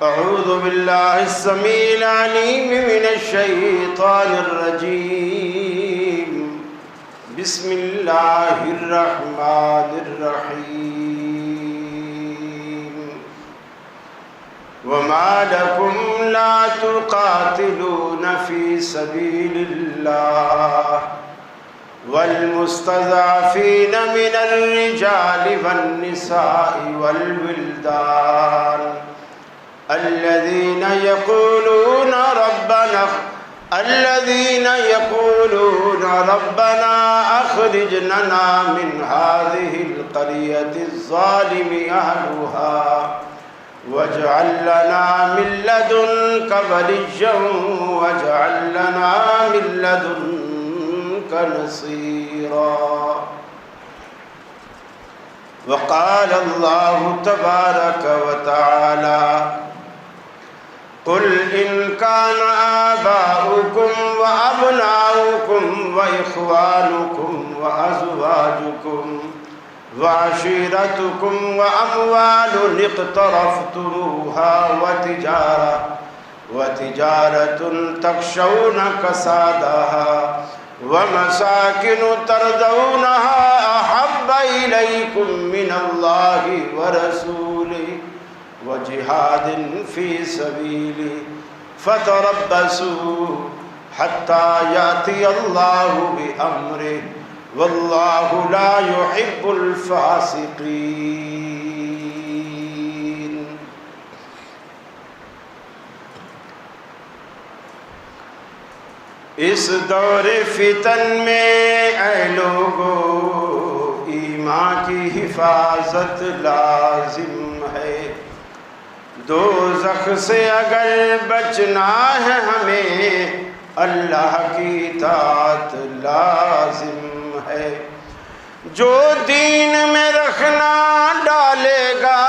أعوذ بالله السميع العليم من الشيطان الرجيم. بسم الله الرحمن الرحيم. وما لكم لا تقاتلون في سبيل الله والمستضعفين من الرجال والنساء والولدان الذين يقولون ربنا أخرجنا من هذه القرية الظالم أهلها واجعل لنا من لدنك وليا واجعل لنا من لدنك نصيرا. وقال الله تبارك وتعالى قل إن كان آباؤكم وأبناؤكم وإخوانكم وأزواجكم وعشيرتكم وأموال اقترفتموها وتجارة تخشون كسادها ومساكن ترضونها أحب إليكم من الله ورسوله وجهاد في سبيله فتربصوا حتى يأتي الله بأمره والله لا يحب الفاسقين. اس دور فتن میں اے لوگو ایمان کی حفاظت لازم ہے. دوزخ سے اگر بچنا ہے ہمیں اللہ کی اطاعت لازم ہے. جو دین میں رکھنا ڈالے گا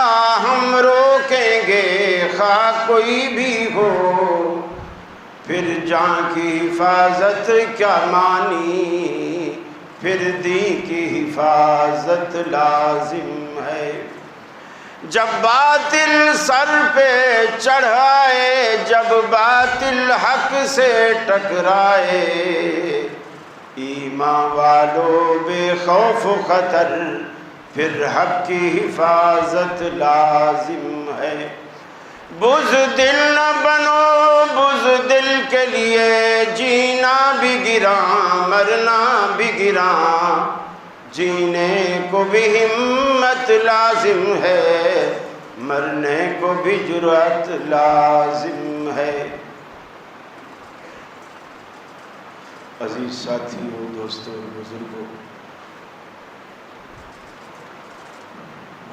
ہم روکیں گے خواہ کوئی بھی ہو. پھر جان کی حفاظت کیا مانی پھر دین کی حفاظت لازم ہے. جب باطل سر پہ چڑھائے جب باطل حق سے ٹکرائے ایمان والو بے خوف و خطر پھر حق کی حفاظت لازم ہے. بزدل نہ بنو بزدل کے لیے جینا بھی گراں مرنا بھی گراں. جینے کو بھی ہمت لازم ہے مرنے کو بھی جرأت لازم ہے. عزیز ساتھیوں دوستوں بزرگوں،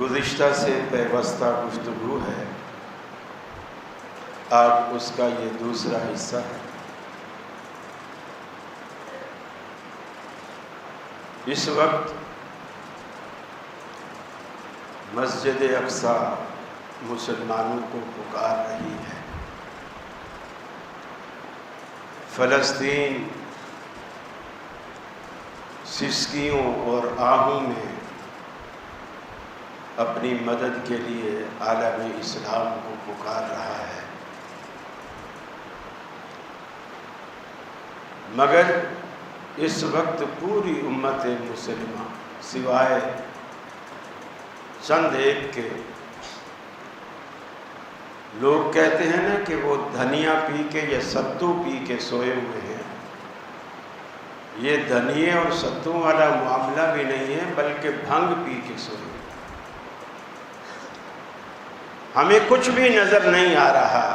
گزشتہ سے پیوستہ گفتگو ہے. آج اس کا یہ دوسرا حصہ ہے. اس وقت مسجد اقصی مسلمانوں کو پکار رہی ہے. فلسطین سسکیوں اور آہوں میں اپنی مدد کے لیے عالم اسلام کو پکار رہا ہے. مگر اس وقت پوری امت مسلمہ سوائے چند ایک کے لوگ کہتے ہیں نا کہ وہ دھنیا پی کے یا ستو پی کے سوئے ہوئے ہیں. یہ دھنیے اور ستو والا معاملہ بھی نہیں ہے بلکہ بھنگ پی کے سوئے. ہمیں کچھ بھی نظر نہیں آ رہا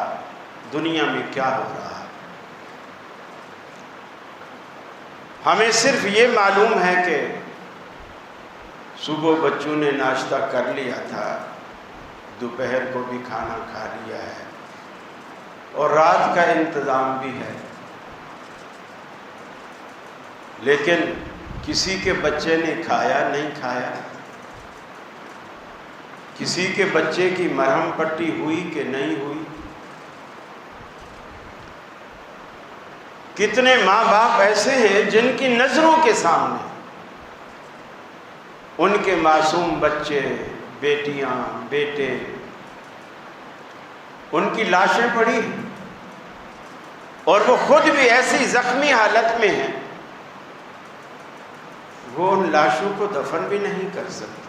دنیا میں کیا ہو رہا. ہمیں صرف یہ معلوم ہے کہ صبح بچوں نے ناشتہ کر لیا تھا دوپہر کو بھی کھانا کھا لیا ہے اور رات کا انتظام بھی ہے. لیکن کسی کے بچے نے کھایا نہیں کھایا، کسی کے بچے کی مرہم پٹی ہوئی کہ نہیں ہوئی. کتنے ماں باپ ایسے ہیں جن کی نظروں کے سامنے ان کے معصوم بچے، بیٹیاں، بیٹے ان کی لاشیں پڑی ہیں اور وہ خود بھی ایسی زخمی حالت میں ہیں، وہ ان لاشوں کو دفن بھی نہیں کر سکتے۔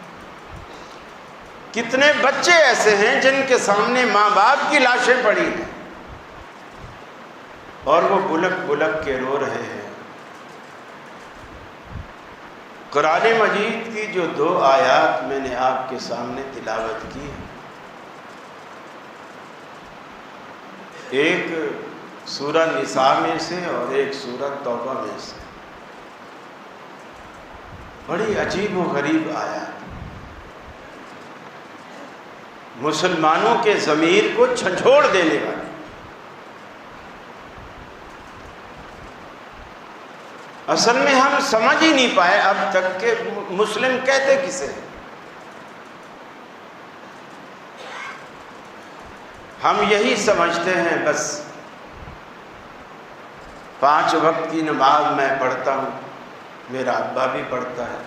کتنے بچے ایسے ہیں جن کے سامنے ماں باپ کی لاشیں پڑی ہیں اور وہ بلک بلک کے رو رہے ہیں۔ قرآن مجید کی جو 2 آیات میں نے آپ کے سامنے تلاوت کی، ایک سورہ نساء میں سے اور ایک سورہ توبہ میں سے، بڑی عجیب و غریب آیات، مسلمانوں کے ضمیر کو جھنجھوڑ دینے والی۔ اصل میں ہم سمجھ ہی نہیں پائے اب تک کہ مسلم کہتے کسے ہیں۔ ہم یہی سمجھتے ہیں بس 5 وقت کی نماز میں پڑھتا ہوں، میرا ابا بھی پڑھتا ہے،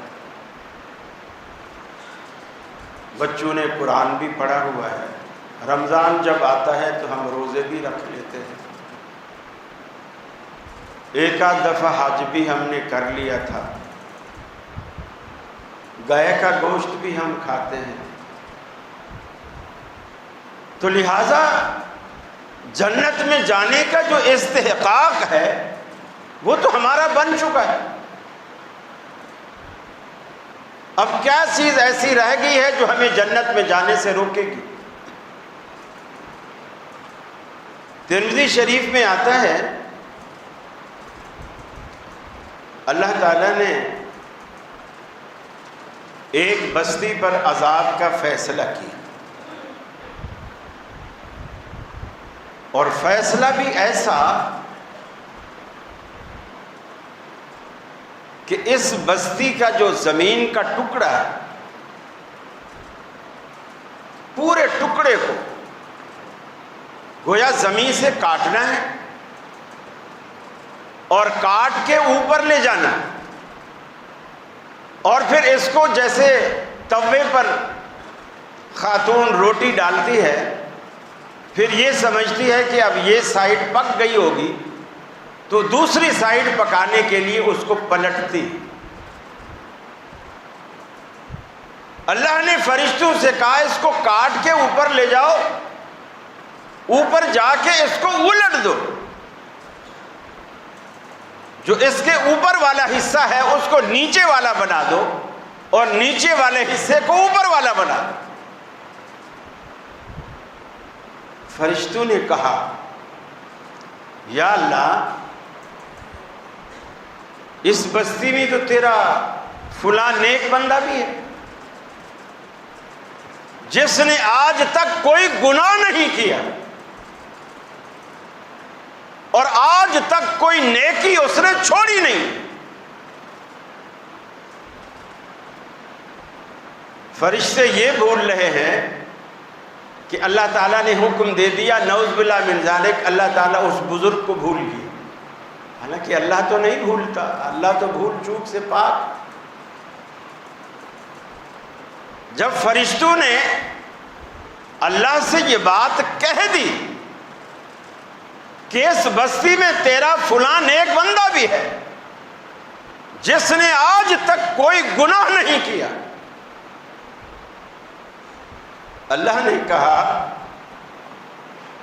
بچوں نے قرآن بھی پڑھا ہوا ہے، رمضان جب آتا ہے تو ہم روزے بھی رکھ لیتے ہیں، ایک آدھ دفعہ حج بھی ہم نے کر لیا تھا، گائے کا گوشت بھی ہم کھاتے ہیں، تو لہٰذا جنت میں جانے کا جو استحقاق ہے وہ تو ہمارا بن چکا ہے۔ اب کیا چیز ایسی رہ گئی ہے جو ہمیں جنت میں جانے سے روکے گی؟ ترمذی شریف میں آتا ہے اللہ تعالیٰ نے ایک بستی پر عذاب کا فیصلہ کیا، اور فیصلہ بھی ایسا کہ اس بستی کا جو زمین کا ٹکڑا ہے، پورے ٹکڑے کو گویا زمین سے کاٹنا ہے اور کاٹ کے اوپر لے جانا ہے، اور پھر اس کو جیسے توے پر خاتون روٹی ڈالتی ہے، پھر یہ سمجھتی ہے کہ اب یہ سائڈ پک گئی ہوگی تو دوسری سائڈ پکانے کے لیے اس کو پلٹتی۔ اللہ نے فرشتوں سے کہا اس کو کاٹ کے اوپر لے جاؤ، اوپر جا کے اس کو الٹ دو، جو اس کے اوپر والا حصہ ہے اس کو نیچے والا بنا دو اور نیچے والے حصے کو اوپر والا بنا دو۔ فرشتوں نے کہا یا اللہ، اس بستی میں تو تیرا فلاں نیک بندہ بھی ہے جس نے آج تک کوئی گناہ نہیں کیا اور آج تک کوئی نیکی اس نے چھوڑی نہیں۔ فرشتے یہ بول رہے ہیں کہ اللہ تعالیٰ نے حکم دے دیا، نعوذ باللہ من ذالک، اللہ تعالیٰ اس بزرگ کو بھول گیا۔ حالانکہ اللہ تو نہیں بھولتا، اللہ تو بھول چوک سے پاک۔ جب فرشتوں نے اللہ سے یہ بات کہہ دی کہ اس بستی میں تیرا فلاں نیک بندہ بھی ہے جس نے آج تک کوئی گناہ نہیں کیا، اللہ نے کہا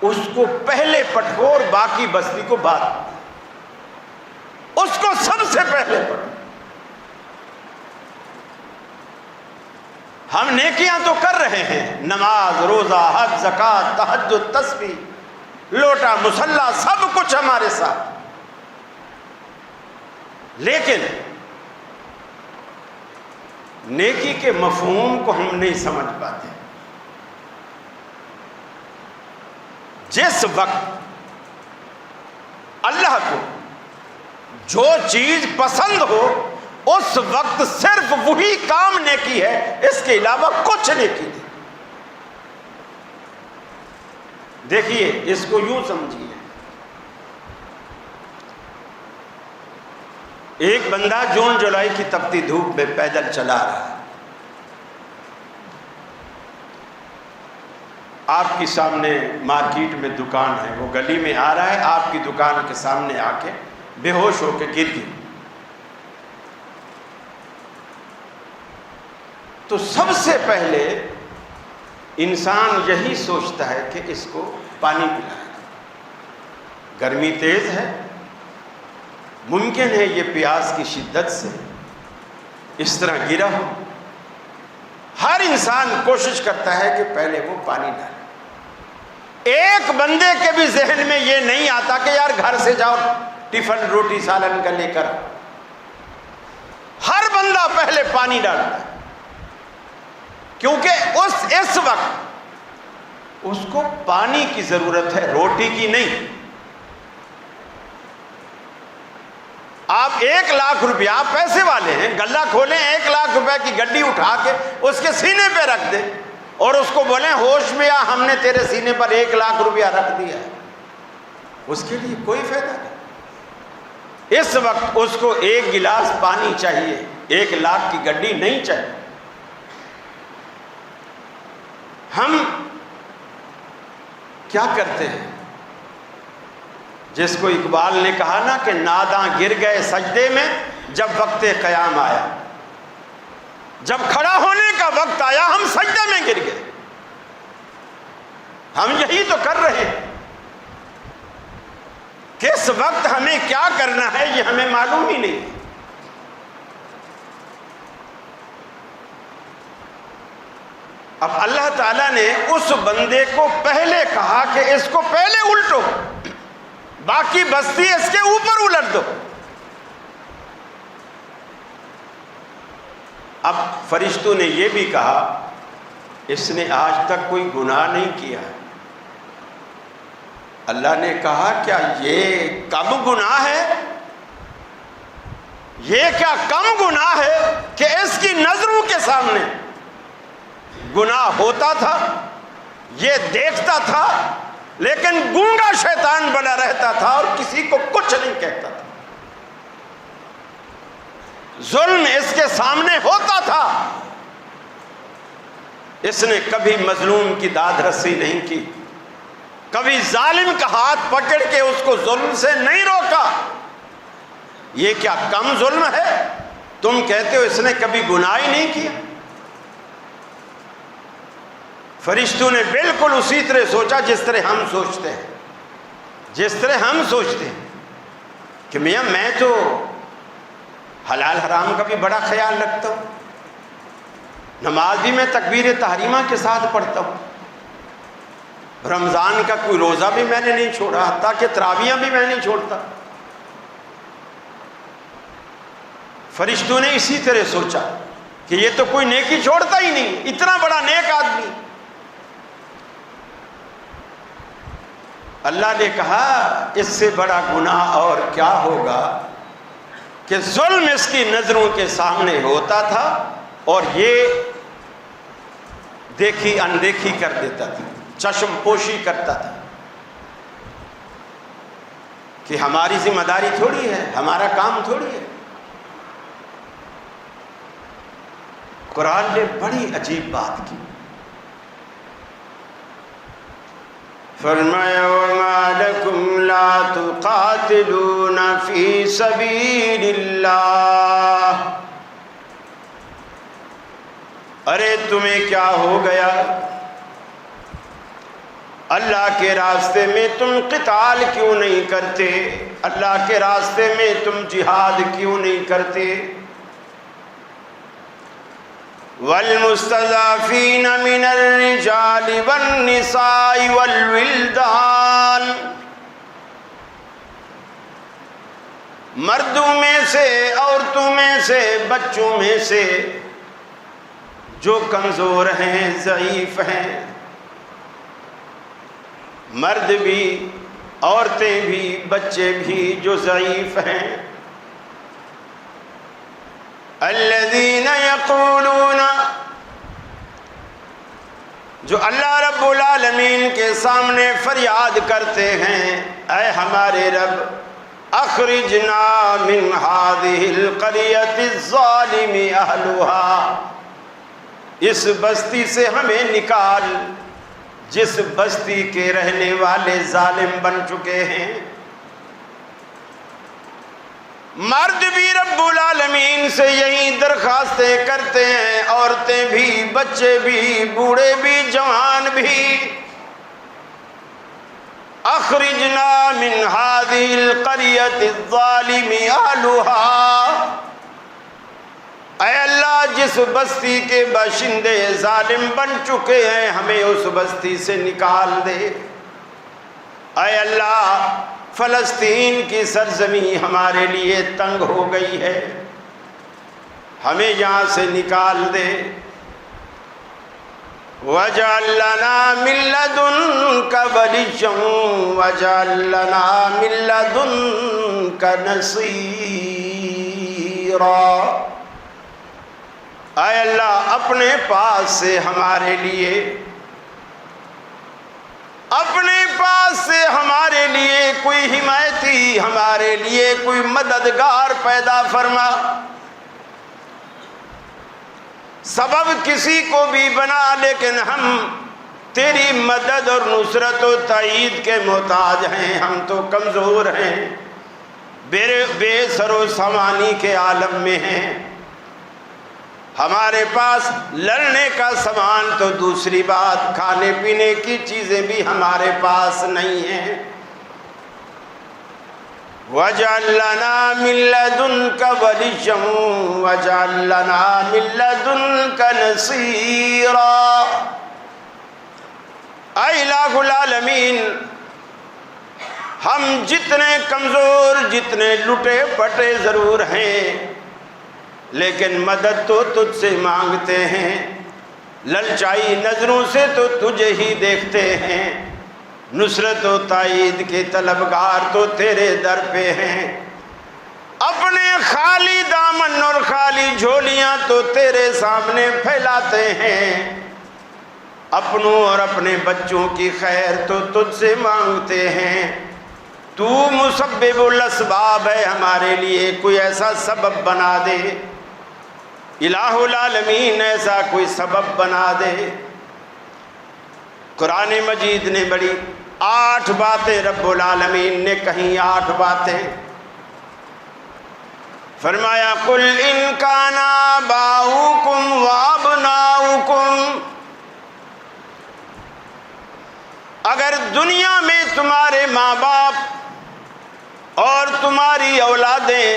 اس کو پہلے پٹکو اور باقی بستی کو بعد، اس کو سب سے پہلے پٹکو۔ ہم نیکیاں تو کر رہے ہیں، نماز، روزہ، حج، زکوٰۃ، تہجد، تسبیح، لوٹا، مصلی، سب کچھ ہمارے ساتھ، لیکن نیکی کے مفہوم کو ہم نہیں سمجھ پاتے۔ جس وقت اللہ کو جو چیز پسند ہو اس وقت صرف وہی کام نیکی ہے، اس کے علاوہ کچھ نیکی نہیں۔ دیکھیے اس کو یوں سمجھیے، ایک بندہ جون جولائی کی تپتی دھوپ میں پیدل چلا رہا ہے، آپ کی سامنے مارکیٹ میں دکان ہے، وہ گلی میں آ رہا ہے، آپ کی دکان کے سامنے آ کے بے ہوش ہو کے گر گیا، تو سب سے پہلے انسان یہی سوچتا ہے کہ اس کو پانی پلائے، گرمی تیز ہے، ممکن ہے یہ پیاس کی شدت سے اس طرح گرا ہو، ہر انسان کوشش کرتا ہے کہ پہلے وہ پانی ڈالے۔ ایک بندے کے بھی ذہن میں یہ نہیں آتا کہ یار گھر سے جاؤ ٹفن روٹی سالن کا لے کر، ہر بندہ پہلے پانی ڈالتا ہے، کیونکہ اس وقت اس کو پانی کی ضرورت ہے، روٹی کی نہیں۔ آپ 1,00,000 روپیہ، آپ پیسے والے ہیں، غلہ کھولیں، 1,00,000 روپے کی گڈی اٹھا کے اس کے سینے پہ رکھ دیں اور اس کو بولیں ہوش میں آ، ہم نے تیرے سینے پر 1,00,000 روپیہ رکھ دیا ہے، اس کے لیے کوئی فائدہ نہیں۔ اس وقت اس کو 1 گلاس پانی چاہیے، 1,00,000 کی گڈی نہیں چاہیے۔ ہم کیا کرتے ہیں؟ جس کو اقبال نے کہا نا کہ ناداں گر گئے سجدے میں جب وقت قیام آیا، جب کھڑا ہونے کا وقت آیا ہم سجدے میں گر گئے۔ ہم یہی تو کر رہے ہیں، کس وقت ہمیں کیا کرنا ہے یہ ہمیں معلوم ہی نہیں۔ اب اللہ تعالیٰ نے اس بندے کو پہلے کہا کہ اس کو پہلے الٹو، باقی بستی اس کے اوپر الٹ دو۔ اب فرشتوں نے یہ بھی کہا اس نے آج تک کوئی گناہ نہیں کیا۔ اللہ نے کہا کیا یہ کم گناہ ہے؟ یہ کیا کم گناہ ہے کہ اس کی نظروں کے سامنے گناہ ہوتا تھا، یہ دیکھتا تھا، لیکن گونگا شیطان بنا رہتا تھا اور کسی کو کچھ نہیں کہتا تھا۔ ظلم اس کے سامنے ہوتا تھا، اس نے کبھی مظلوم کی داد رسی نہیں کی، کبھی ظالم کا ہاتھ پکڑ کے اس کو ظلم سے نہیں روکا۔ یہ کیا کم ظلم ہے؟ تم کہتے ہو اس نے کبھی گناہ ہی نہیں کیا۔ فرشتوں نے بالکل اسی طرح سوچا جس طرح ہم سوچتے ہیں، جس طرح ہم سوچتے ہیں کہ میاں میں تو حلال حرام کا بھی بڑا خیال رکھتا ہوں، نماز بھی میں تکبیر تحریمہ کے ساتھ پڑھتا ہوں، رمضان کا کوئی روزہ بھی میں نے نہیں چھوڑا، حتیٰ کہ تراویحیں بھی میں نہیں چھوڑتا۔ فرشتوں نے اسی طرح سوچا کہ یہ تو کوئی نیکی چھوڑتا ہی نہیں، اتنا بڑا نیک آدمی۔ اللہ نے کہا اس سے بڑا گناہ اور کیا ہوگا کہ ظلم اس کی نظروں کے سامنے ہوتا تھا اور یہ دیکھی اندیکھی کر دیتا تھا، چشم پوشی کرتا تھا کہ ہماری ذمہ داری تھوڑی ہے، ہمارا کام تھوڑی ہے۔ قرآن نے بڑی عجیب بات کی، فرمایا وَمَا لَكُمْ لَا تُقَاتِلُونَ فِي سَبِيلِ اللَّهِ، ارے تمہیں کیا ہو گیا، اللہ کے راستے میں تم قتال کیوں نہیں کرتے، اللہ کے راستے میں تم جہاد کیوں نہیں کرتے؟ وَالْمُسْتَضْعَفِينَ مِنَ الرِّجَالِ وَالنِّسَاءِ وَالْوِلْدَانِ، مردوں میں سے، عورتوں میں سے، بچوں میں سے جو کمزور ہیں، ضعیف ہیں، مرد بھی، عورتیں بھی، بچے بھی جو ضعیف ہیں، الذین یقولون، جو اللہ رب العالمین کے سامنے فریاد کرتے ہیں اے ہمارے رب اخرجنا من هذه القرية الظالم اهلها، اس بستی سے ہمیں نکال جس بستی کے رہنے والے ظالم بن چکے ہیں، مرد بھی رب العالمین سے یہی درخواستیں کرتے ہیں، عورتیں بھی، بچے بھی، بوڑھے بھی، جوان بھی، اخرجنا من هذه القرية الظالم اهلها، اے اللہ جس بستی کے باشندے ظالم بن چکے ہیں ہمیں اس بستی سے نکال دے۔ اے اللہ فلسطین کی سرزمین ہمارے لیے تنگ ہو گئی ہے، ہمیں یہاں سے نکال دے۔ وَاجْعَل لَّنَا مِن لَّدُنكَ وَلِيًّا وَاجْعَل لَّنَا مِن لَّدُنكَ نَصِيرًا، اے اللہ اپنے پاس سے ہمارے لیے، اپنے پاس سے ہمارے لیے کوئی حمایتی، ہمارے لیے کوئی مددگار پیدا فرما، سبب کسی کو بھی بنا، لیکن ہم تیری مدد اور نصرت و تائید کے محتاج ہیں، ہم تو کمزور ہیں، بے سر و سامانی کے عالم میں ہیں، ہمارے پاس لڑنے کا سامان تو دوسری بات، کھانے پینے کی چیزیں بھی ہمارے پاس نہیں ہیں۔ وَاجْعَل لَّنَا مِن لَّدُنكَ وَلِيًّا وَاجْعَل لَّنَا مِن لَّدُنكَ نَصِيرًا، اے الہ العالمین ہم جتنے کمزور، جتنے لٹے پٹے ضرور ہیں، لیکن مدد تو تجھ سے مانگتے ہیں، للچائی نظروں سے تو تجھے ہی دیکھتے ہیں، نصرت و تائید کے طلبگار تو تیرے در پہ ہیں، اپنے خالی دامن اور خالی جھولیاں تو تیرے سامنے پھیلاتے ہیں، اپنوں اور اپنے بچوں کی خیر تو تجھ سے مانگتے ہیں، تو مسبب الاسباب ہے، ہمارے لیے کوئی ایسا سبب بنا دے، الہ العالمین ایسا کوئی سبب بنا دے۔ قرآن مجید نے بڑی 8 باتیں رب العالمین نے کہیں، 8 باتیں فرمایا قُلْ إِنْ كَانَ آبَاؤُكُمْ وَأَبْنَاؤُكُمْ، اگر دنیا میں تمہارے ماں باپ اور تمہاری اولادیں،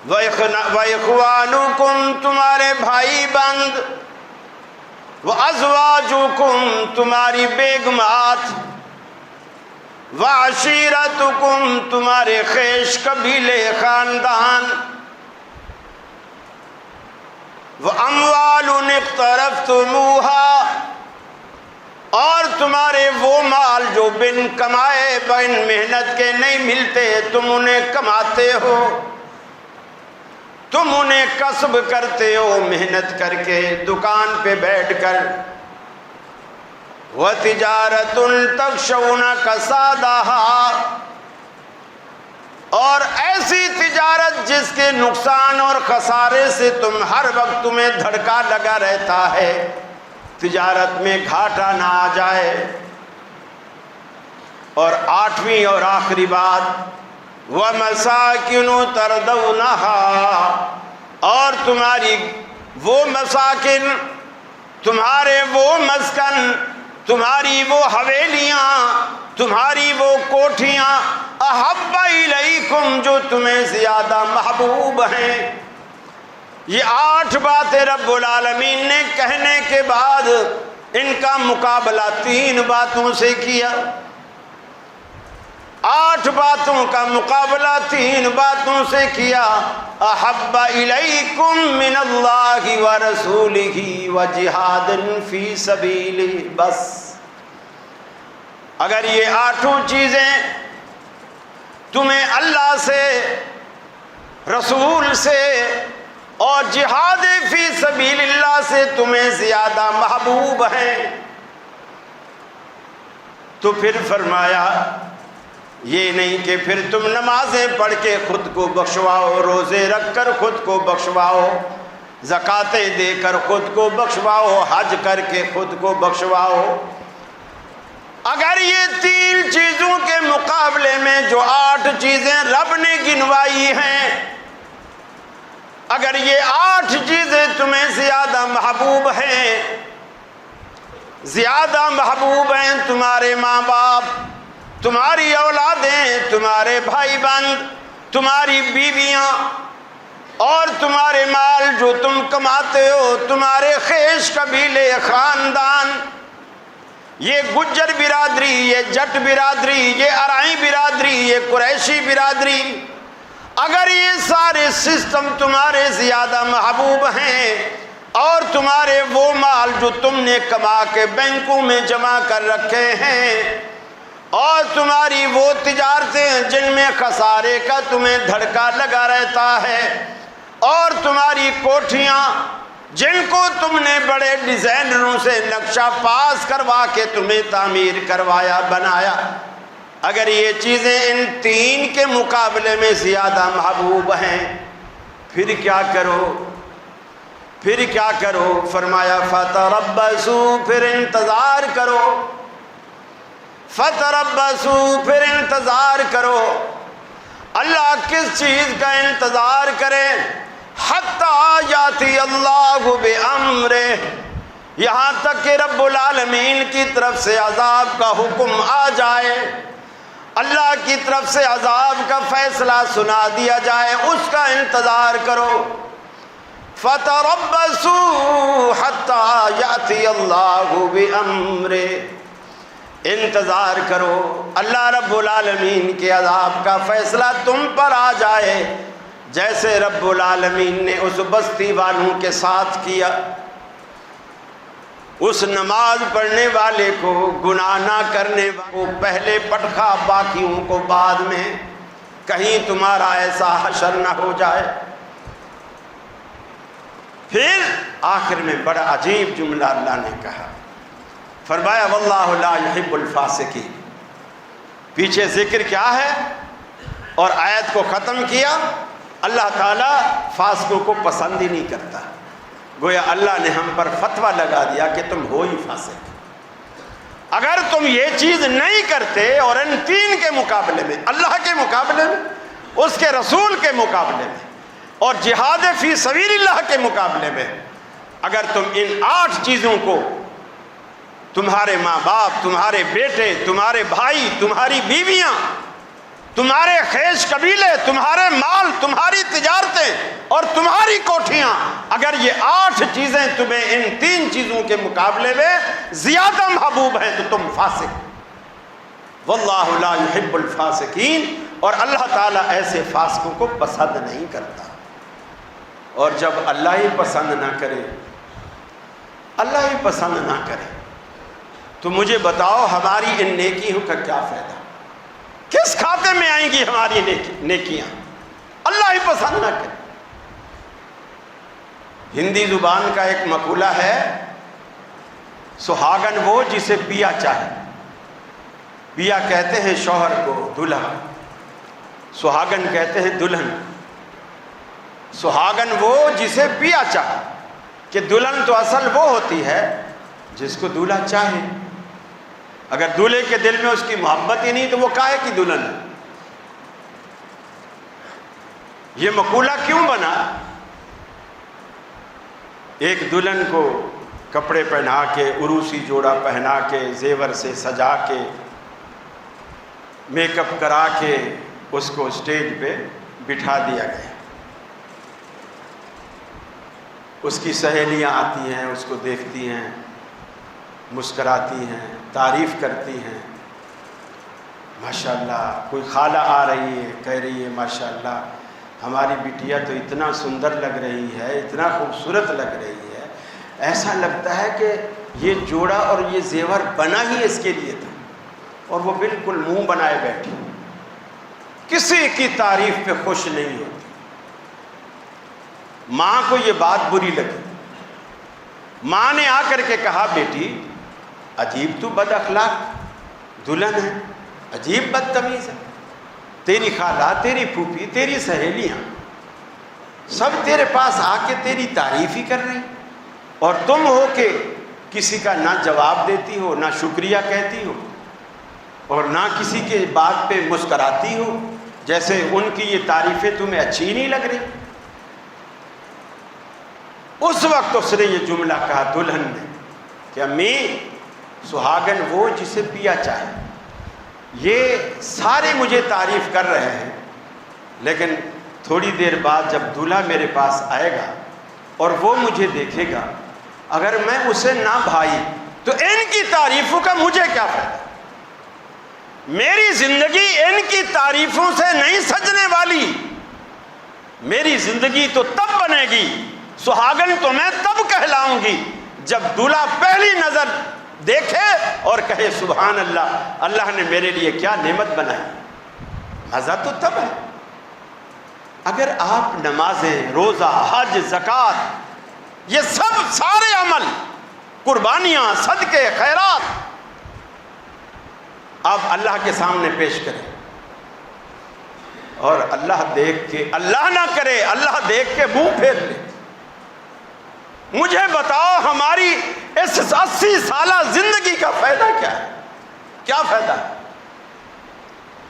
وَإِخْوَانُكُمْ تمہارے بھائی بند، وَأَزْوَاجُكُمْ تمہاری بیگمات، وَعَشِيرَتُكُمْ تمہارے خیش قبیلے خاندان، وَأَمْوَالٌ اقْتَرَفْتُمُوهَا اور تمہارے وہ مال جو بن کمائے، بن محنت کے نہیں ملتے، تم انہیں کماتے ہو، تم انہیں کسب کرتے ہو محنت کر کے، دکان پہ بیٹھ کر، وَتِجَارَةٌ تَخْشَوْنَ كَسَادَهَا اور ایسی تجارت جس کے نقصان اور خسارے سے تم ہر وقت تمہیں دھڑکا لگا رہتا ہے، تجارت میں گھاٹا نہ آ جائے۔ اور 8ویں اور آخری بات وَمَسَاكِنُ تَرْضَوْنَهَا اور تمہاری وہ مساکن، تمہارے وہ مسکن، تمہاری وہ حویلیاں، تمہاری وہ کوٹھیاں، احب الیکم جو تمہیں زیادہ محبوب ہیں۔ یہ 8 باتیں رب العالمین نے کہنے کے بعد ان کا مقابلہ 3 باتوں سے کیا، 8 باتوں کا مقابلہ 3 باتوں سے کیا، احب الیکم من اللہ ورسولہ وجہاد فی سبیلہ، بس اگر یہ 8 چیزیں تمہیں اللہ سے، رسول سے اور جہاد فی سبیل اللہ سے تمہیں زیادہ محبوب ہیں، تو پھر فرمایا یہ نہیں کہ پھر تم نمازیں پڑھ کے خود کو بخشواؤ، روزے رکھ کر خود کو بخشواؤ، زکاتیں دے کر خود کو بخشواؤ، حج کر کے خود کو بخشواؤ، اگر یہ 3 چیزوں کے مقابلے میں جو 8 چیزیں رب نے گنوائی ہیں، اگر یہ 8 چیزیں تمہیں زیادہ محبوب ہیں، زیادہ محبوب ہیں تمہارے ماں باپ، تمہاری اولادیں، تمہارے بھائی بہن، تمہاری بیویاں اور تمہارے مال جو تم کماتے ہو، تمہارے خیش قبیلے خاندان، یہ گجر برادری، یہ جٹ برادری، یہ ارائیں برادری، یہ قریشی برادری، اگر یہ سارے سسٹم تمہارے زیادہ محبوب ہیں اور تمہارے وہ مال جو تم نے کما کے بینکوں میں جمع کر رکھے ہیں اور تمہاری وہ تجارتیں جن میں خسارے کا تمہیں دھڑکا لگا رہتا ہے اور تمہاری کوٹھیاں جن کو تم نے بڑے ڈیزائنروں سے نقشہ پاس کروا کے تمہیں تعمیر کروایا بنایا، اگر یہ چیزیں ان 3 کے مقابلے میں زیادہ محبوب ہیں، پھر کیا کرو؟ پھر کیا کرو؟ فرمایا فتربصوا، پھر انتظار کرو، فتربصوا، پھر انتظار کرو۔ اللہ کس چیز کا انتظار کرے؟ حتی یاتی اللہ بامرہ، یہاں تک کہ رب العالمین کی طرف سے عذاب کا حکم آ جائے، اللہ کی طرف سے عذاب کا فیصلہ سنا دیا جائے، اس کا انتظار کرو۔ فتربصوا حتی یاتی اللہ بامرہ، انتظار کرو اللہ رب العالمین کے عذاب کا فیصلہ تم پر آ جائے، جیسے رب العالمین نے اس بستی والوں کے ساتھ کیا۔ اس نماز پڑھنے والے کو، گناہ نہ کرنے والے کو پہلے پٹخا، باقیوں کو بعد میں، کہیں تمہارا ایسا حشر نہ ہو جائے۔ پھر آخر میں بڑا عجیب جملہ اللہ نے کہا، فرمایا واللہ لا یحب الفاسقین۔ پیچھے ذکر کیا ہے اور آیت کو ختم کیا، اللہ تعالیٰ فاسقوں کو پسند ہی نہیں کرتا، گویا اللہ نے ہم پر فتویٰ لگا دیا کہ تم ہو ہی فاسق۔ اگر تم یہ چیز نہیں کرتے اور ان 3 کے مقابلے میں، اللہ کے مقابلے میں، اس کے رسول کے مقابلے میں اور جہاد فی سبیل اللہ کے مقابلے میں، اگر تم ان 8 چیزوں کو، تمہارے ماں باپ، تمہارے بیٹے، تمہارے بھائی، تمہاری بیویاں، تمہارے خیش قبیلے، تمہارے مال، تمہاری تجارتیں اور تمہاری کوٹھیاں، اگر یہ 8 چیزیں تمہیں ان 3 چیزوں کے مقابلے میں زیادہ محبوب ہیں تو تم فاسق۔ واللہ لا یحب الفاسقین، اور اللہ تعالیٰ ایسے فاسقوں کو پسند نہیں کرتا۔ اور جب اللہ ہی پسند نہ کرے، اللہ ہی پسند نہ کرے، تو مجھے بتاؤ ہماری ان نیکیوں کا کیا فائدہ؟ کس کھاتے میں آئیں گی ہماری نیکیاں؟ اللہ ہی پسند نہ کرے۔ ہندی زبان کا ایک مقولہ ہے، سہاگن وہ جسے پیا چاہے۔ پیا کہتے ہیں شوہر کو، دلہا، سہاگن کہتے ہیں دلہن۔ سہاگن وہ جسے پیا چاہے، کہ دلہن تو اصل وہ ہوتی ہے جس کو دولہا چاہے۔ اگر دولہے کے دل میں اس کی محبت ہی نہیں تو وہ کاہے کی دلہن ہے؟ یہ مقولہ کیوں بنا؟ ایک دلہن کو کپڑے پہنا کے، عروسی جوڑا پہنا کے، زیور سے سجا کے، میک اپ کرا کے اس کو اسٹیج پہ بٹھا دیا گیا۔ اس کی سہیلیاں آتی ہیں، اس کو دیکھتی ہیں، مسکراتی ہیں، تعریف کرتی ہیں، ماشاءاللہ۔ کوئی خالہ آ رہی ہے، کہہ رہی ہے ماشاءاللہ ہماری بٹیا تو اتنا سندر لگ رہی ہے، اتنا خوبصورت لگ رہی ہے، ایسا لگتا ہے کہ یہ جوڑا اور یہ زیور بنا ہی اس کے لیے تھا، اور وہ بالکل منہ بنائے بیٹھی، کسی کی تعریف پہ خوش نہیں ہوتی۔ ماں کو یہ بات بری لگی، ماں نے آ کر کے کہا بیٹی عجیب تو بد اخلاق دلہن ہے، عجیب بدتمیز ہے، تیری خالہ، تیری پھوپھی، تیری سہیلیاں سب تیرے پاس آ کے تیری تعریف ہی کر رہی، اور تم ہو کہ کسی کا نہ جواب دیتی ہو، نہ شکریہ کہتی ہو۔ اور نہ کسی کے بات پہ مسکراتی ہو، جیسے ان کی یہ تعریفیں تمہیں اچھی نہیں لگ رہی۔ اس وقت اس نے یہ جملہ کہا دلہن نے کہ امی، سہاگن وہ جسے پیا چاہے، یہ سارے مجھے تعریف کر رہے ہیں، لیکن تھوڑی دیر بعد جب دولہا میرے پاس آئے گا اور وہ مجھے دیکھے گا، اگر میں اسے نہ بھائی تو ان کی تعریفوں کا مجھے کیا فائدہ؟ میری زندگی ان کی تعریفوں سے نہیں سجنے والی، میری زندگی تو تب بنے گی، سہاگن تو میں تب کہلاؤں گی جب دولہا پہلی نظر دیکھے اور کہے سبحان اللہ، اللہ نے میرے لیے کیا نعمت بنائی۔ مزہ تو تب ہے۔ اگر آپ نمازیں، روزہ، حج، زکوٰۃ، یہ سب سارے عمل، قربانیاں، صدقے، خیرات آپ اللہ کے سامنے پیش کریں اور اللہ دیکھ کے، اللہ نہ کرے اللہ دیکھ کے منہ پھیر لے، مجھے بتاؤ ہماری اس 80 سالہ زندگی کا فائدہ کیا ہے؟ کیا فائدہ ہے؟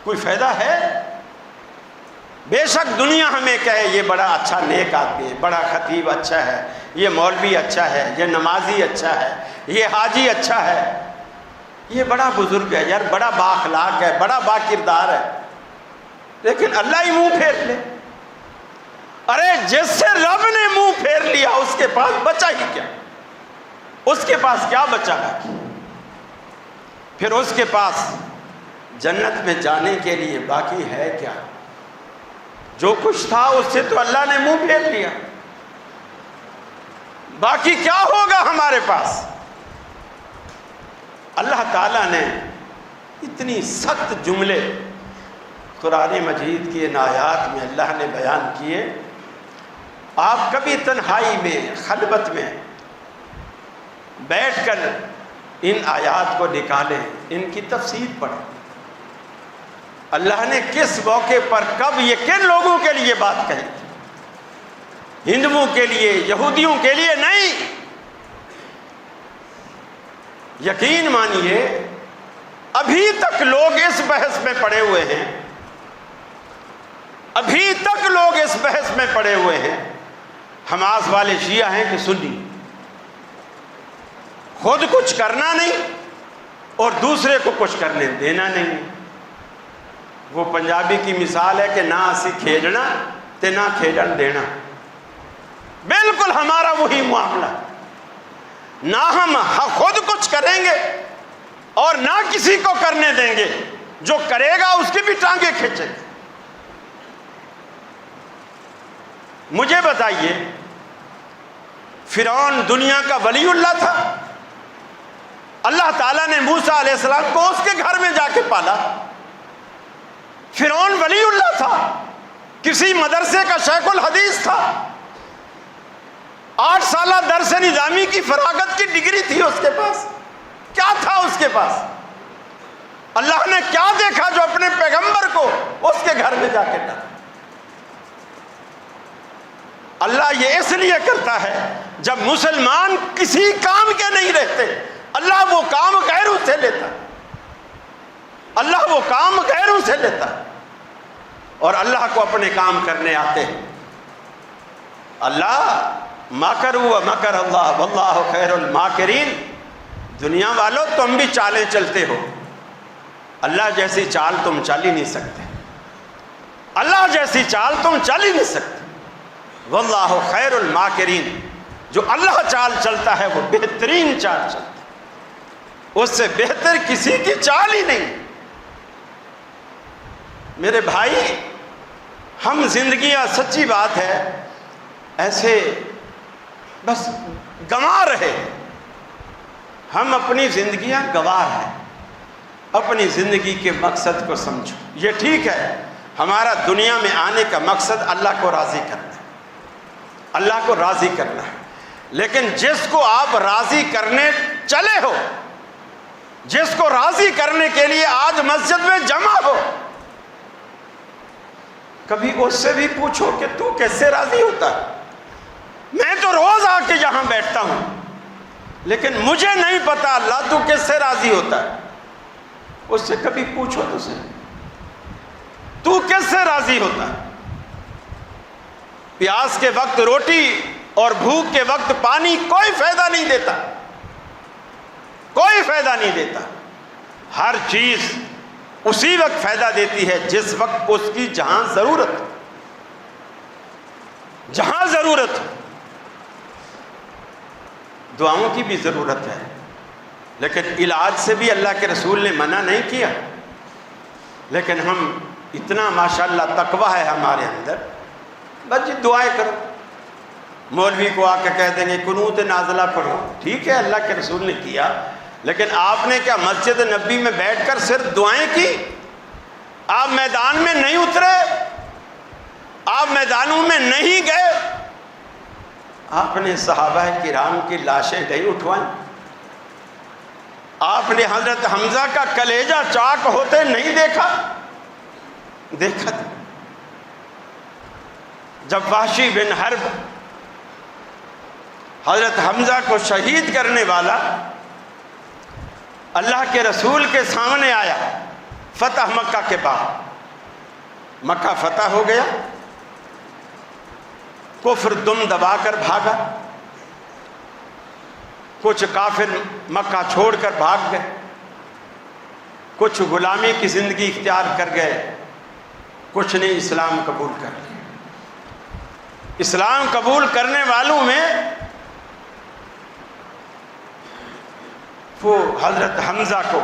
کوئی فائدہ ہے؟ بے شک دنیا ہمیں کہے یہ بڑا اچھا نیک آدمی ہے، بڑا خطیب اچھا ہے، یہ مولوی اچھا ہے، یہ نمازی اچھا ہے، یہ حاجی اچھا ہے، یہ بڑا بزرگ ہے یار، بڑا بااخلاق ہے، بڑا باکردار ہے، لیکن اللہ ہی منہ پھیر لے۔ ارے جس سے رب نے منہ پھیر لیا اس کے پاس بچا ہی کیا؟ اس کے پاس کیا بچا ہے؟ پھر اس کے پاس جنت میں جانے کے لیے باقی ہے کیا؟ جو کچھ تھا اس سے تو اللہ نے منہ پھیر لیا، باقی کیا ہوگا ہمارے پاس؟ اللہ تعالیٰ نے اتنی سخت جملے قرآن مجید کی ان آیات میں اللہ نے بیان کیے، آپ کبھی تنہائی میں، خلوت میں بیٹھ کر ان آیات کو نکالیں، ان کی تفسیر پڑھیں، اللہ نے کس موقع پر کب یہ کن لوگوں کے لیے بات کہی؟ ہندوؤں کے لیے، یہودیوں کے لیے نہیں۔ یقین مانیے ابھی تک لوگ اس بحث میں پڑے ہوئے ہیں، ابھی تک لوگ اس بحث میں پڑے ہوئے ہیں، حماس والے شیعہ ہیں کہ سنی، خود کچھ کرنا نہیں اور دوسرے کو کچھ کرنے دینا نہیں۔ وہ پنجابی کی مثال ہے کہ نہ اسی کھیلنا تے نہ کھیلن دینا، بالکل ہمارا وہی معاملہ، نہ ہم خود کچھ کریں گے اور نہ کسی کو کرنے دیں گے، جو کرے گا اس کی بھی ٹانگیں کھینچیں گے۔ مجھے بتائیے، فرعون دنیا کا ولی اللہ تھا، اللہ تعالیٰ نے موسیٰ علیہ السلام کو اس کے گھر میں جا کے پالا۔ فرعون ولی اللہ تھا، کسی مدرسے کا شیخ الحدیث تھا، 8 سالہ درس نظامی کی فراغت کی ڈگری تھی اس کے پاس، کیا تھا اس کے پاس؟ اللہ نے کیا دیکھا جو اپنے پیغمبر کو اس کے گھر میں جا کے ڈالا؟ اللہ یہ اس لیے کرتا ہے جب مسلمان کسی کام کے نہیں رہتے، اللہ وہ کام غیروں سے لیتا ہے، اللہ وہ کام غیروں سے لیتا ہے اور اللہ کو اپنے کام کرنے آتے ہیں۔ اللہ مکروا ومکر اللہ واللہ خیر الماکرین، دنیا والوں تم بھی چالیں چلتے ہو، اللہ جیسی چال تم چل ہی نہیں سکتے، اللہ جیسی چال تم چل ہی نہیں سکتے۔ واللہ خیر الماکرین، جو اللہ چال چلتا ہے وہ بہترین چال چلتا ہے، اس سے بہتر کسی کی چال ہی نہیں۔ میرے بھائی، ہم زندگیاں، سچی بات ہے، ایسے بس گنوا رہے، ہم اپنی زندگیاں گنوا ہیں۔ اپنی زندگی کے مقصد کو سمجھو۔ یہ ٹھیک ہے ہمارا دنیا میں آنے کا مقصد اللہ کو راضی کرنا ہے، اللہ کو راضی کرنا ہے، لیکن جس کو آپ راضی کرنے چلے ہو، جس کو راضی کرنے کے لیے آج مسجد میں جمع ہو، کبھی اس سے بھی پوچھو کہ تو کیسے راضی ہوتا ہے؟ میں تو روز آ کے یہاں بیٹھتا ہوں، لیکن مجھے نہیں پتا اللہ تو کیسے راضی ہوتا ہے۔ اس سے کبھی پوچھو تو صحیح، تو کس سے راضی ہوتا ہے؟ پیاس کے وقت روٹی اور بھوک کے وقت پانی کوئی فائدہ نہیں دیتا، کوئی فائدہ نہیں دیتا۔ ہر چیز اسی وقت فائدہ دیتی ہے جس وقت اس کی جہاں ضرورت ہو، جہاں ضرورت ہو۔ دعاؤں کی بھی ضرورت ہے، لیکن علاج سے بھی اللہ کے رسول نے منع نہیں کیا، لیکن ہم اتنا ماشاءاللہ تقویٰ ہے ہمارے اندر، بس جی دعائیں کرو۔ مولوی کو آ کے کہہ دیں گے قنوت نازلہ پڑھو، ٹھیک ہے اللہ کے رسول نے کیا، لیکن آپ نے کیا مسجد نبی میں بیٹھ کر صرف دعائیں کی؟ آپ میدان میں نہیں اترے، آپ میدانوں میں نہیں گئے، آپ نے صحابہ کرام کی لاشیں نہیں اٹھوائیں، آپ نے حضرت حمزہ کا کلیجہ چاک ہوتے نہیں دیکھا؟ دیکھا تھا جب وحشی بن حرب حضرت حمزہ کو شہید کرنے والا اللہ کے رسول کے سامنے آیا فتح مکہ کے بعد، مکہ فتح ہو گیا، کفر دم دبا کر بھاگا، کچھ کافر مکہ چھوڑ کر بھاگ گئے، کچھ غلامی کی زندگی اختیار کر گئے، کچھ نے اسلام قبول کر لیا۔ اسلام قبول کرنے والوں میں وہ حضرت حمزہ کو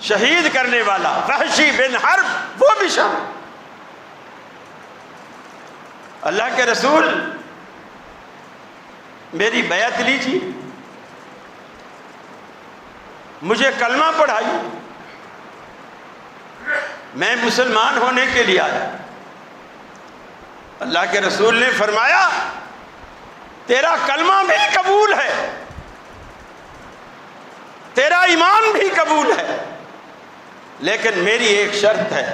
شہید کرنے والا وحشی بن حرب وہ بھی شامل۔ اللہ کے رسول میری بیعت لیجیے، مجھے کلمہ پڑھائیے، میں مسلمان ہونے کے لیے آیا۔ اللہ کے رسول نے فرمایا تیرا کلمہ بھی قبول ہے، تیرا ایمان بھی قبول ہے، لیکن میری ایک شرط ہے،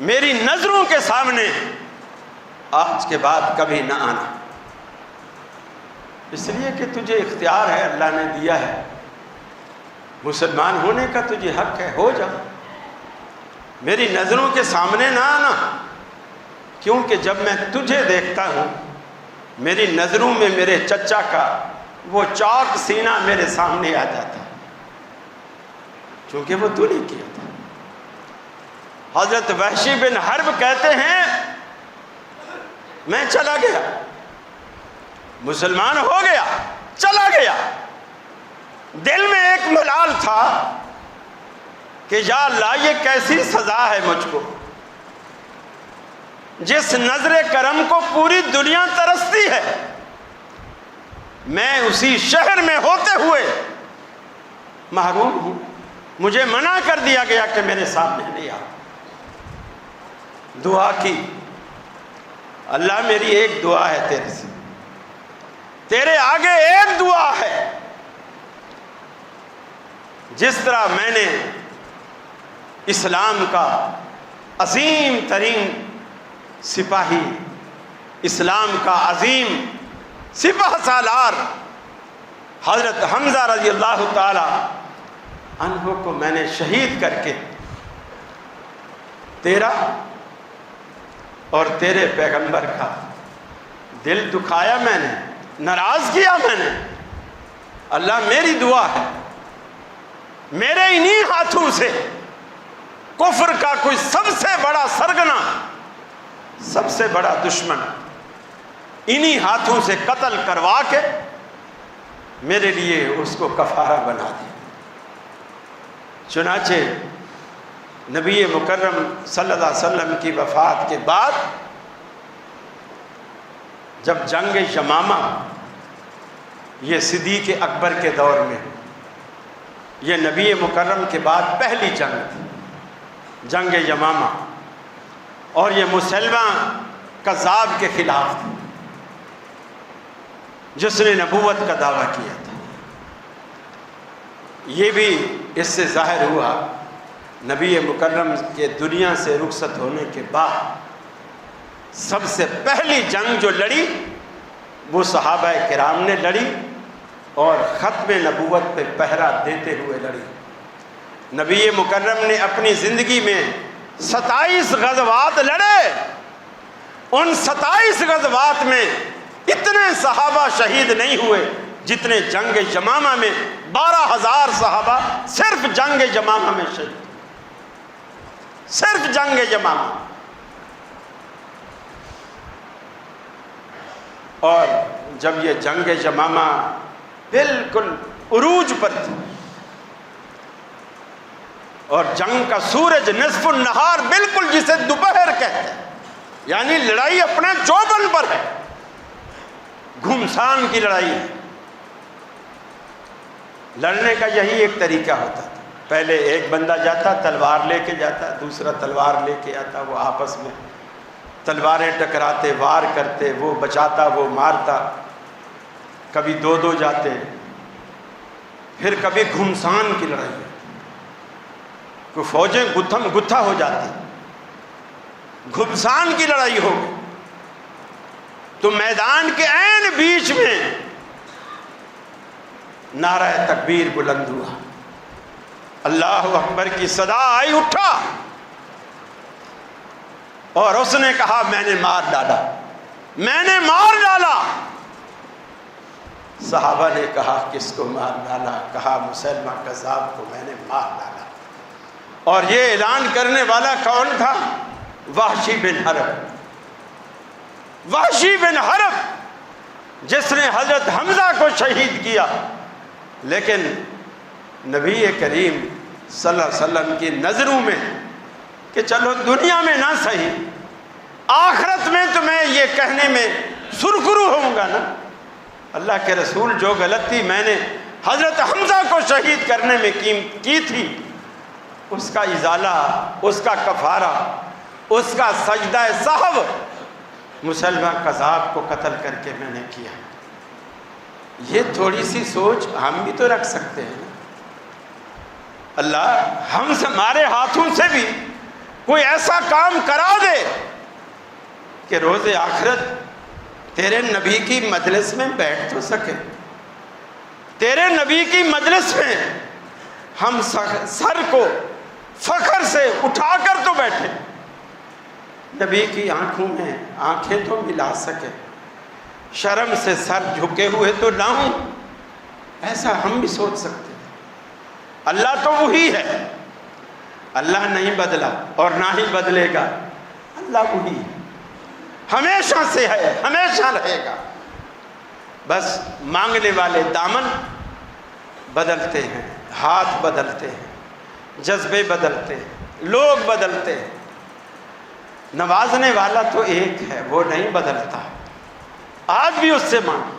میری نظروں کے سامنے آج کے بعد کبھی نہ آنا، اس لیے کہ تجھے اختیار ہے، اللہ نے دیا ہے، مسلمان ہونے کا تجھے حق ہے، ہو جا، میری نظروں کے سامنے نہ آنا، کیونکہ جب میں تجھے دیکھتا ہوں میری نظروں میں میرے چچا کا وہ چاک سینہ میرے سامنے آ جاتا ہے، چونکہ وہ تو نہیں کیا تھا۔ حضرت وحشی بن حرب کہتے ہیں میں چلا گیا، مسلمان ہو گیا، چلا گیا، دل میں ایک ملال تھا کہ یا اللہ یہ کیسی سزا ہے مجھ کو، جس نظر کرم کو پوری دنیا ترستی ہے، میں اسی شہر میں ہوتے ہوئے محروم ہوں، مجھے منع کر دیا گیا کہ میرے سامنے نہیں آ۔ دعا کی، اللہ میری ایک دعا ہے تیرے سے، تیرے آگے ایک دعا ہے، جس طرح میں نے اسلام کا عظیم ترین سپاہی، اسلام کا عظیم سپہ سالار حضرت حمزہ رضی اللہ تعالی عنہ کو میں نے شہید کر کے تیرا اور تیرے پیغمبر کا دل دکھایا، میں نے ناراض کیا، میں نے، اللہ میری دعا ہے میرے انہی ہاتھوں سے کفر کا کوئی سب سے بڑا سرگنا، سب سے بڑا دشمن انہی ہاتھوں سے قتل کروا کے میرے لیے اس کو کفارہ بنا دیا۔ چنانچہ نبی مکرم صلی اللہ علیہ وسلم کی وفات کے بعد جب جنگ یمامہ، یہ صدیق اکبر کے دور میں، یہ نبی مکرم کے بعد پہلی جنگ تھی، جنگ یمامہ، اور یہ مسلمہ کذاب کے خلاف تھی جس نے نبوت کا دعویٰ کیا تھا۔ یہ بھی اس سے ظاہر ہوا نبی مکرم کے دنیا سے رخصت ہونے کے بعد سب سے پہلی جنگ جو لڑی وہ صحابہ کرام نے لڑی، اور ختم نبوت پہ پہرا دیتے ہوئے لڑی۔ نبی مکرم نے اپنی زندگی میں 27 غزوات لڑے۔ ان 27 غزوات میں اتنے صحابہ شہید نہیں ہوئے جتنے جنگ یمامہ میں 12,000 صحابہ صرف جنگ یمامہ میں شہید، صرف جنگ یمامہ۔ اور جب یہ جنگ یمامہ بالکل عروج پر تھی اور جنگ کا سورج نصف النہار بالکل جسے دوپہر کہتے ہیں، یعنی لڑائی اپنے چوبن پر ہے، گھمسان کی لڑائی ہے۔ لڑنے کا یہی ایک طریقہ ہوتا تھا، پہلے ایک بندہ جاتا تلوار لے کے جاتا، دوسرا تلوار لے کے آتا، وہ آپس میں تلواریں ٹکراتے، وار کرتے، وہ بچاتا وہ مارتا، کبھی دو دو جاتے، پھر کبھی گھمسان کی لڑائی ہے، کہ فوجیں گتھم گتھا ہو جاتی، گھمسان کی لڑائی ہو گئی تو میدان کے عین بیچ میں نعرہ تکبیر بلند ہوا، اللہ اکبر کی صدا آئی، اٹھا اور اس نے کہا میں نے مار ڈالا، میں نے مار ڈالا۔ صحابہ نے کہا کس کو مار ڈالا؟ کہا مسلمہ کذاب کو میں نے مار ڈالا۔ اور یہ اعلان کرنے والا کون تھا؟ وحشی بن حرب، وحشی بن حرب جس نے حضرت حمزہ کو شہید کیا، لیکن نبی کریم صلی اللہ علیہ وسلم کی نظروں میں کہ چلو دنیا میں نہ صحیح، آخرت میں تو میں یہ کہنے میں سرخرو ہوں گا نا، اللہ کے رسول جو غلطی میں نے حضرت حمزہ کو شہید کرنے میں کی تھی، اس کا ازالہ، اس کا کفارہ، اس کا سجدہ سہو مسلمہ کذاب کو قتل کر کے میں نے کیا۔ یہ تھوڑی سی سوچ ہم بھی تو رکھ سکتے ہیں۔ اللہ ہم سے ہمارے ہاتھوں سے بھی کوئی ایسا کام کرا دے کہ روز آخرت تیرے نبی کی مجلس میں بیٹھ تو سکے، تیرے نبی کی مجلس میں ہم سر کو فخر سے اٹھا کر تو بیٹھے، نبی کی آنکھوں میں آنکھیں تو ملا سکے، شرم سے سر جھکے ہوئے تو نہ ہوں، ایسا ہم بھی سوچ سکتے ہیں۔ اللہ تو وہی ہے، اللہ نہیں بدلا اور نہ ہی بدلے گا، اللہ وہی ہے، ہمیشہ سے ہے، ہمیشہ رہے گا۔ بس مانگنے والے دامن بدلتے ہیں، ہاتھ بدلتے ہیں، جذبے بدلتے ہیں، لوگ بدلتے ہیں، نوازنے والا تو ایک ہے، وہ نہیں بدلتا، آج بھی اس سے مانگو۔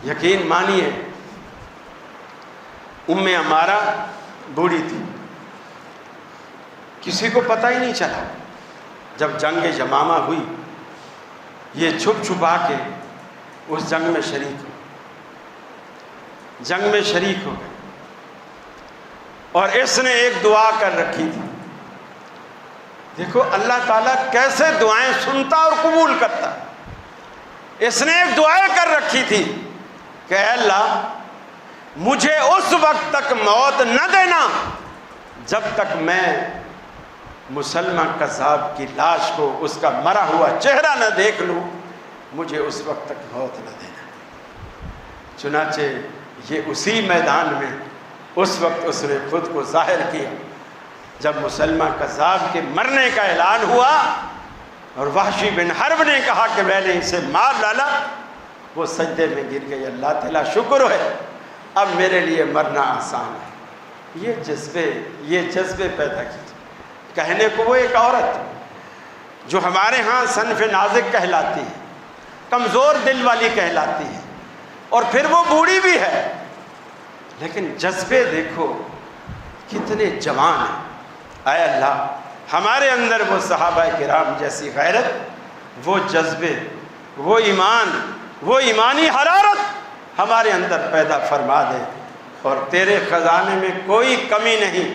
یقین مانیے ام عمارہ بوڑھی تھی، کسی کو پتہ ہی نہیں چلا۔ جب جنگ یمامہ ہوئی یہ چھپ چھپا کے اس جنگ میں شریک ہو، جنگ میں شریک ہو گئے، اور اس نے ایک دعا کر رکھی تھی۔ دیکھو اللہ تعالیٰ کیسے دعائیں سنتا اور قبول کرتا۔ اس نے ایک دعائیں کر رکھی تھی کہ اے اللہ مجھے اس وقت تک موت نہ دینا جب تک میں مسلمہ کذاب کی لاش کو، اس کا مرا ہوا چہرہ نہ دیکھ لوں، مجھے اس وقت تک موت نہ دینا۔ چنانچہ یہ اسی میدان میں اس وقت اس نے خود کو ظاہر کیا جب مسلمہ کذاب کے مرنے کا اعلان ہوا اور وحشی بن حرب نے کہا کہ میں نے اسے مار ڈالا، وہ سجدے میں گر گئی، اللہ تعالیٰ شکر ہے اب میرے لیے مرنا آسان ہے۔ یہ جذبے پیدا کیے۔ کہنے کو وہ ایک عورت جو ہمارے ہاں صنف نازک کہلاتی ہے، کمزور دل والی کہلاتی ہے، اور پھر وہ بوڑھی بھی ہے، لیکن جذبے دیکھو کتنے جوان ہیں۔ اے اللہ ہمارے اندر وہ صحابہ کرام جیسی غیرت، وہ جذبے، وہ ایمان، وہ ایمانی حرارت ہمارے اندر پیدا فرما دے، اور تیرے خزانے میں کوئی کمی نہیں،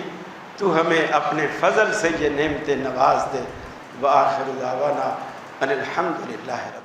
تو ہمیں اپنے فضل سے یہ نعمتیں نواز دے۔ وآخر دعوانا ان الحمد للہ رب